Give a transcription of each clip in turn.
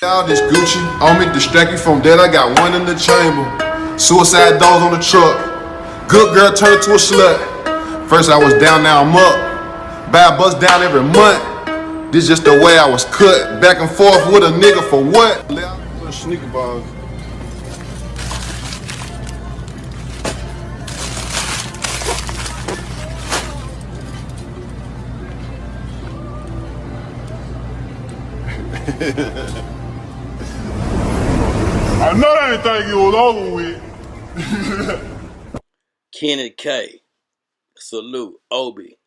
Y'all, this Gucci on me, distract you from that. I got one in the chamber. Suicide doors on the truck. Good girl turned to a slut. First I was down, now I'm up. Buy a bus down every month. This just the way I was cut. Back and forth with a nigga for what? Sneaker bars. I know that ain't think you was over with. Kenny K, salute. Obi,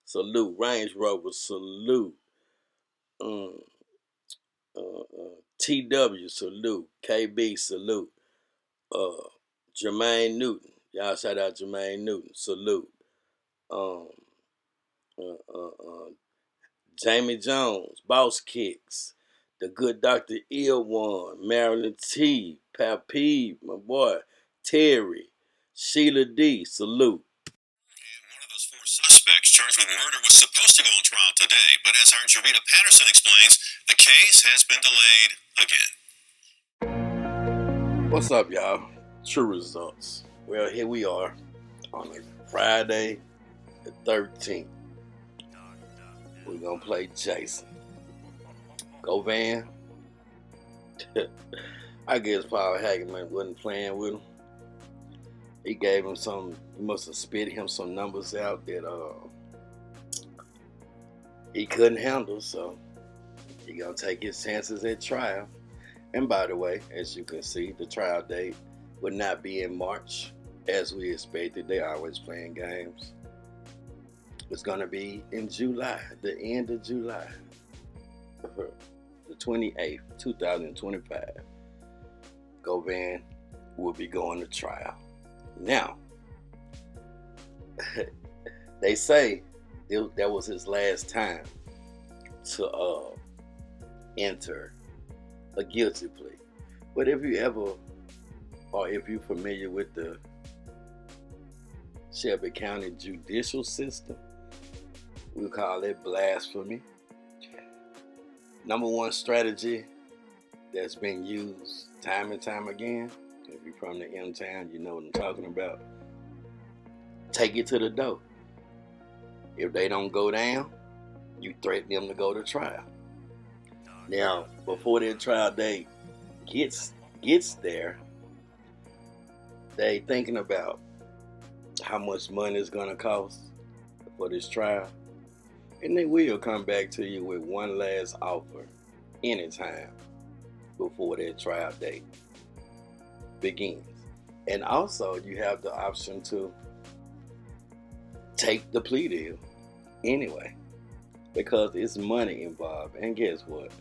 salute. Range Rover, salute. TW, salute. KB, salute. Jermaine Newton, y'all shout out Jermaine Newton, salute. Jamie Jones, Boss Kicks, the good Dr. Ill One, Marilyn T, Papi, my boy, Terry, Sheila D, salute. And one of those four suspects charged with murder was supposed to go on trial today, but as our Jarita Patterson explains, the case has been delayed again. What's up, y'all? True Results. Well, here we are on a Friday the 13th. We're going to play Jason. Govan. I guess Paul Hageman wasn't playing with him. He gave him some, he must have spit him some numbers out that he couldn't handle, so he going to take his chances at trial. And by the way, as you can see, the trial date would not be in March as we expected. They always playing games. It's going to be in July, the end of July, the 28th, 2025. Govan will be going to trial. Now, they say that was his last time to enter a guilty plea. But if you ever, or if you're familiar with the Shelby County judicial system, we call it blasphemy. Number one strategy that's been used time and time again, if you're from the M-Town, you know what I'm talking about. Take it to the door. If they don't go down, you threaten them to go to trial. Now, before their trial date gets there, they thinking about how much money it's gonna cost for this trial. And they will come back to you with one last offer anytime before that trial date begins. And also you have the option to take the plea deal anyway, because it's money involved. And guess what?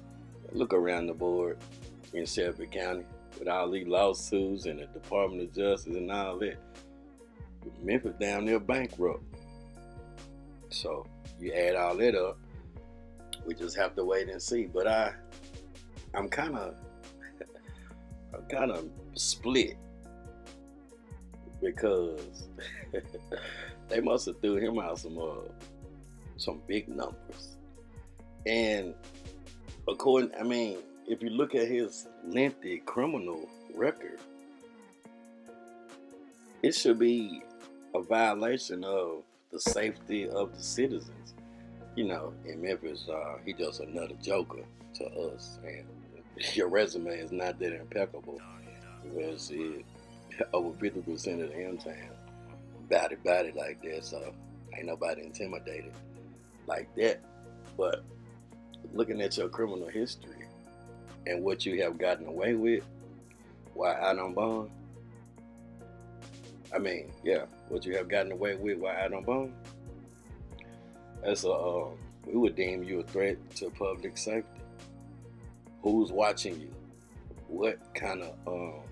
Look around the board in Shelby County with all these lawsuits and the Department of Justice and all that. Memphis down there bankrupt. So you add all that up, we just have to wait and see. But I'm kind of split, because they must have threw him out some big numbers. And if you look at his lengthy criminal record, it should be a violation of the safety of the citizens. You know, in Memphis, he just another joker to us. And your resume is not that impeccable, because over 50% of the M-Town body like that, so ain't nobody intimidated like that. But looking at your criminal history and what you have gotten away with while out on bond, what you have gotten away with while out on bond, we would deem you a threat to public safety. Who's watching you? What kind of,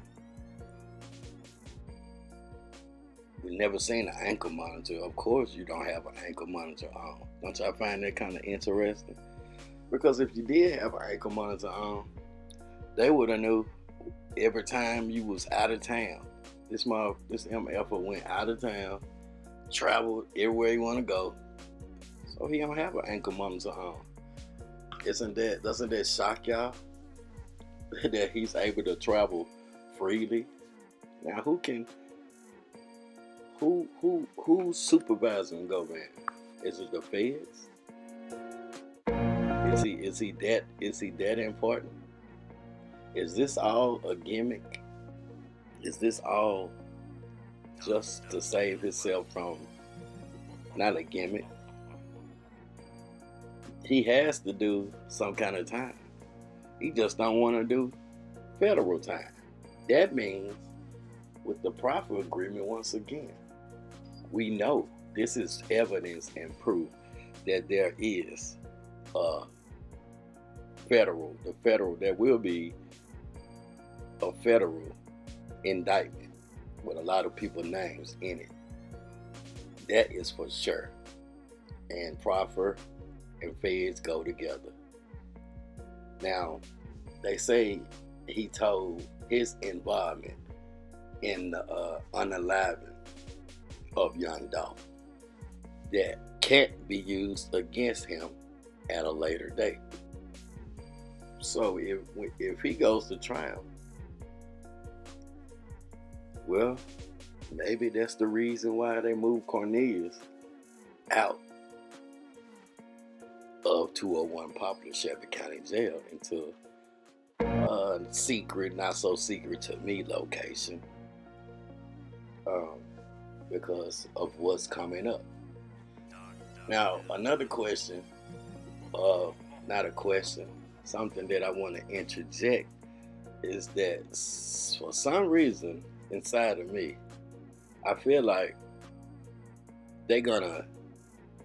we've never seen an ankle monitor. Of course you don't have an ankle monitor on. Don't y'all find that kind of interesting? Because if you did have an ankle monitor on, they would have knew every time you was out of town This MFer went out of town, traveled everywhere he want to go, so he don't have an ankle monitor on. Doesn't that shock y'all? That he's able to travel freely? Now who's supervising Govan? Is it the feds? Is he that important? Is this all a gimmick? Is this all just to save himself from not a gimmick? He has to do some kind of time. He just don't want to do federal time. That means with the Proffer agreement, once again, we know this is evidence and proof that there is there will be a federal indictment with a lot of people's names in it. That is for sure. And Proffer and feds go together. Now, they say he told his involvement in the unaliving of young Dolph that can't be used against him at a later date. So if he goes to trial, well, maybe that's the reason why they moved Cornelius out of 201 Poplar Shelby County Jail into a secret, not so secret to me location, because of what's coming up. Now, another question, not a question, something that I want to interject is that for some reason inside of me, I feel like they're gonna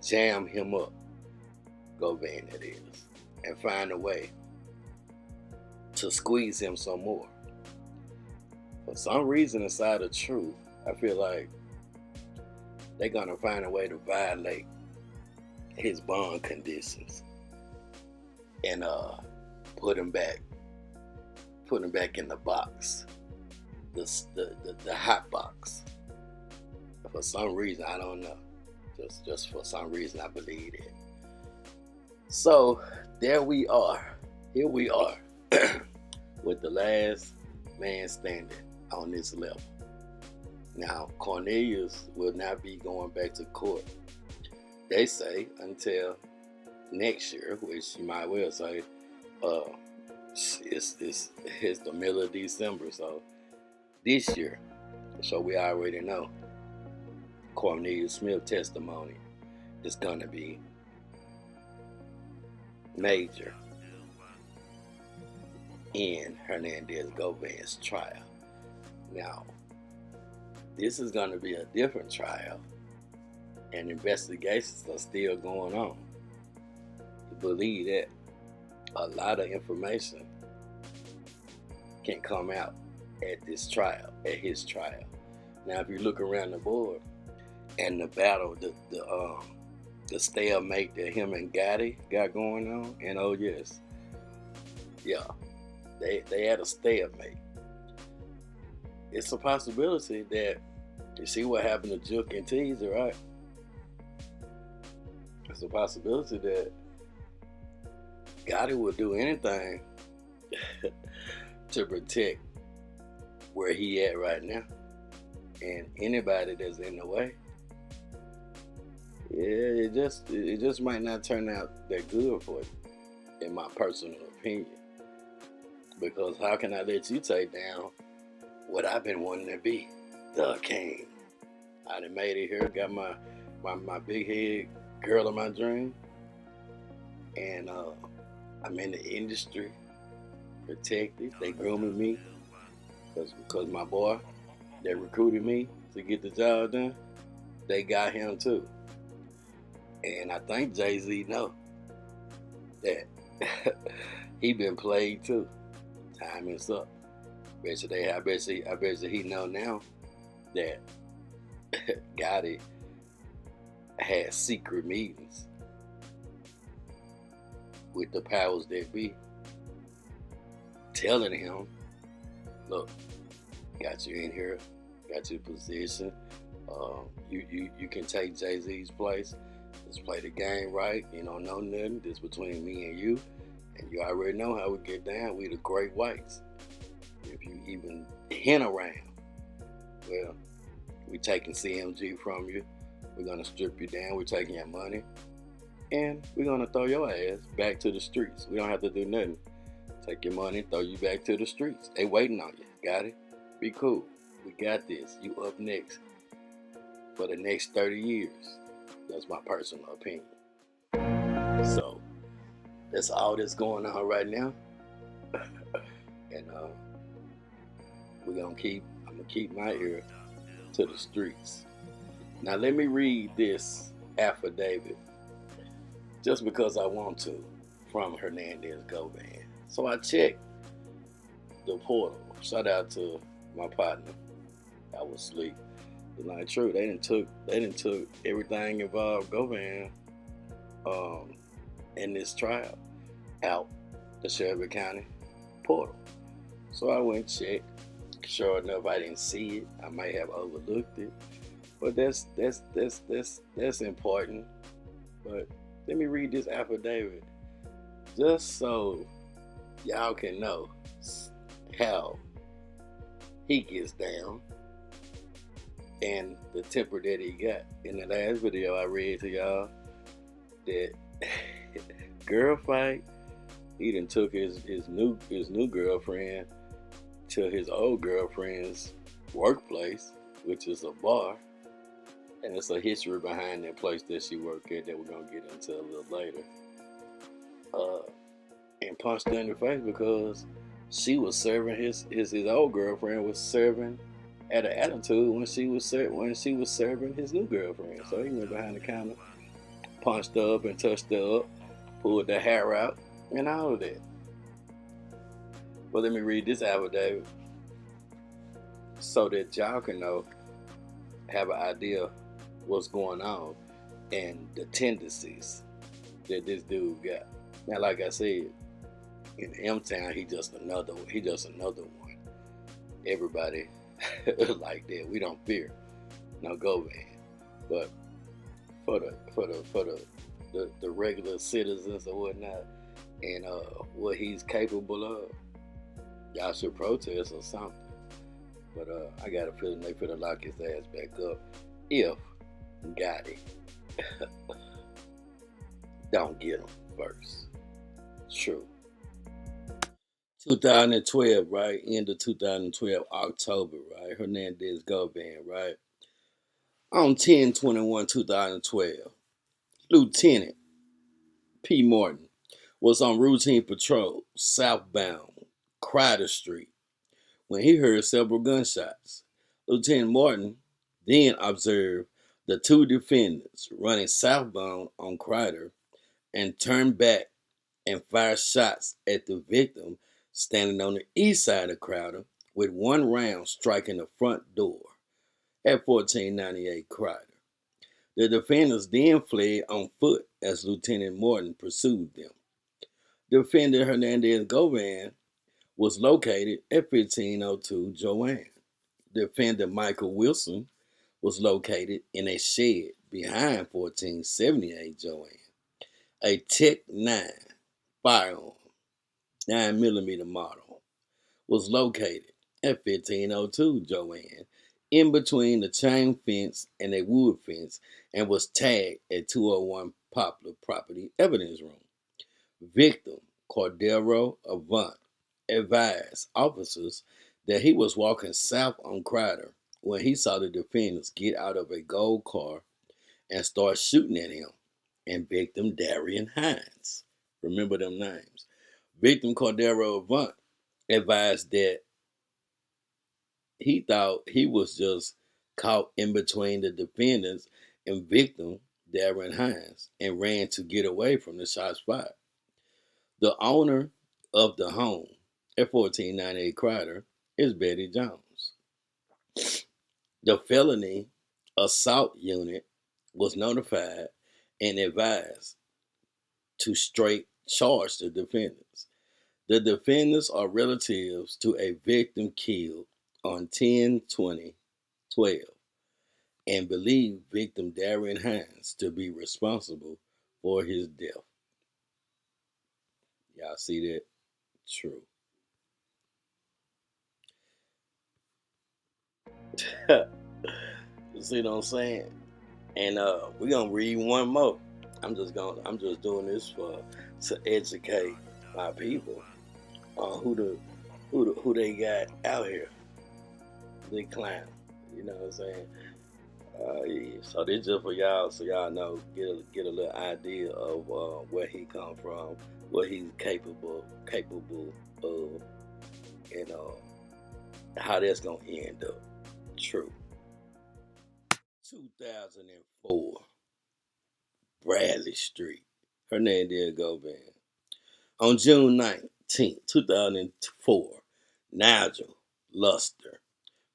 jam him up, Govan it is, and find a way to squeeze him some more. For some reason inside of Truth, I feel like they're gonna find a way to violate his bond conditions and put him back in the box, the hot box. For some reason, I don't know. Just for some reason, I believe it. So there we are. Here we are with the last man standing on this level. Now, Cornelius will not be going back to court, they say, until next year, which you might well say it's the middle of December. So this year, so we already know Cornelius Smith testimony is going to be major in Hernandez Govan's trial. Now, this is going to be a different trial, and investigations are still going on. You believe that a lot of information can come out at this trial, at his trial. Now, if you look around the board and the battle, the stalemate that him and Gotti got going on, and oh yes, yeah, they had a stalemate. It's a possibility that, you see what happened to Juke and Teaser, right? It's a possibility that Gotti will do anything to protect where he at right now. And anybody that's in the way, yeah, it just might not turn out that good for you, in my personal opinion. Because how can I let you take down what I've been wanting to be, the king? I done made it here, got my big head girl of my dream, and I'm in the industry, protected. They grooming me, because my boy that recruited me to get the job done, they got him too. And I think Jay-Z know that he been played too. Time is up. I bet you he know now that Gotti had secret meetings with the powers that be, telling him, look, got you in here got your position. You can take Jay-Z's place. Let's play the game right. You don't know nothing. This between me and you. And you already know how we get down. We the great whites. If you even hint around, well, we taking CMG from you. We're gonna strip you down. We're taking your money. And we're gonna throw your ass back to the streets. We don't have to do nothing. Take your money, throw you back to the streets. They waiting on you. Got it? Be cool. We got this. You up next for the next 30 years. That's my personal opinion. So that's all that's going on right now. And I'm gonna keep my ear to the streets. Now let me read this affidavit just because I want to from Hernandez Govan. So I checked the portal. Shout out to my partner. I was asleep. It's not true. They didn't took everything involved Govan in this trial out the Shelby County portal. So I went and checked. Sure enough, I didn't see it. I might have overlooked it. But that's important. But let me read this affidavit just so y'all can know how he gets down and the temper that he got. In the last video I read to y'all that girl fight, he done took his new girlfriend to his old girlfriend's workplace, which is a bar. And it's a history behind that place that she worked at that we're gonna get into a little later. And punched her in the face because she was serving his old girlfriend was serving at an attitude when she was serving his new girlfriend. So he went behind the counter, punched her up and touched her up, pulled the hair out, and all of that. But let me read this affidavit so that y'all can know, have an idea what's going on and the tendencies that this dude got. Now, like I said, in M-Town, he just another one. Everybody like that. We don't fear no Govan. But for the regular citizens or whatnot, and what he's capable of, y'all should protest or something. But I got a feeling they finna lock his ass back up if Gotti don't get him first. True. 2012, right? End of 2012, October, right? Hernandez Govan, right? On 10/21/2012, Lieutenant P. Morton was on routine patrol southbound Crider Street when he heard several gunshots. Lieutenant Morton then observed the two defendants running southbound on Crider and turned back and fired shots at the victim standing on the east side of Crowder, with one round striking the front door at 1498 Crowder. The defendants then fled on foot as Lieutenant Morton pursued them. Defendant Hernandez Govan was located at 1502 Joanne. Defendant Michael Wilson was located in a shed behind 1478 Joanne. A Tech 9 firearm, 9mm model, was located at 1502 Joanne, in between the chain fence and a wood fence, and was tagged at 201 Poplar Property Evidence Room. Victim Cordero Avant advised officers that he was walking south on Crider when he saw the defendants get out of a gold car and start shooting at him and victim Darian Hines. Remember them names. Victim Cordero Avant advised that he thought he was just caught in between the defendants and victim Darian Hines and ran to get away from the shots fired. The owner of the home at 1498 Crider is Betty Jones. The felony assault unit was notified and advised to straight charge the defendants. The defendants are relatives to a victim killed on 10/20/2012 12, and believed victim Darian Hines to be responsible for his death. Y'all see that? True. You see what I'm saying? And we're gonna read one more. I'm just doing this to educate my people on who they got out here. They clown. You know what I'm saying? Yeah. So this just for y'all, so y'all know, get a little idea of where he come from, what he's capable of, and how that's gonna end up. True. 2004, Bradley Street, Hernandez Govan. On June 19, 2004, Nigel Luster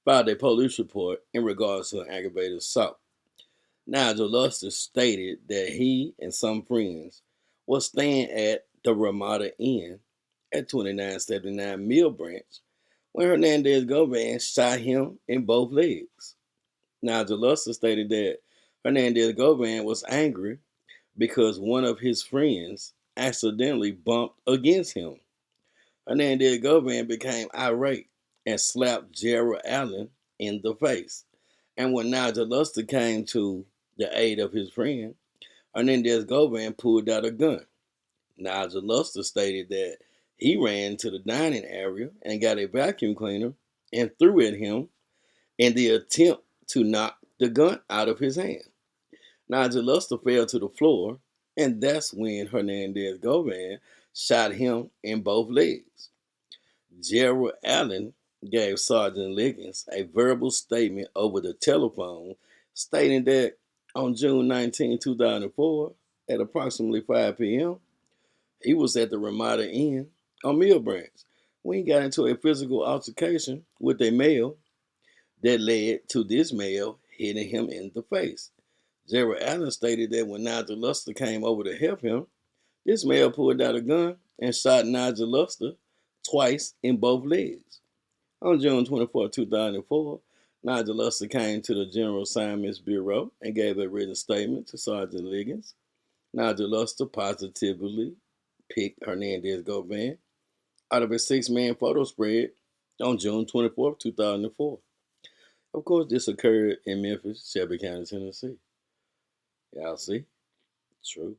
filed a police report in regards to an aggravated assault. Nigel Luster stated that he and some friends were staying at the Ramada Inn at 2979 Mill Branch when Hernandez Govan shot him in both legs. Nigel Luster stated that Hernandez Govan was angry because one of his friends accidentally bumped against him. Hernandez Govan became irate and slapped Gerald Allen in the face. And when Nigel Luster came to the aid of his friend, Hernandez Govan pulled out a gun. Nigel Luster stated that he ran to the dining area and got a vacuum cleaner and threw at him in the attempt to knock the gun out of his hand. Nigel Luster fell to the floor, and that's when Hernandez Govan shot him in both legs. Gerald Allen gave Sergeant Liggins a verbal statement over the telephone stating that on June 19, 2004, at approximately 5 p.m., he was at the Ramada Inn on Mill Branch when he got into a physical altercation with a male that led to this male hitting him in the face. Gerald Allen stated that when Nigel Luster came over to help him, this male pulled out a gun and shot Nigel Luster twice in both legs. On June 24, 2004, Nigel Luster came to the General Assignments Bureau and gave a written statement to Sergeant Liggins. Nigel Luster positively picked Hernandez Govan out of a 6-man photo spread on June 24, 2004. Of course, this occurred in Memphis, Shelby County, Tennessee. Y'all see? True.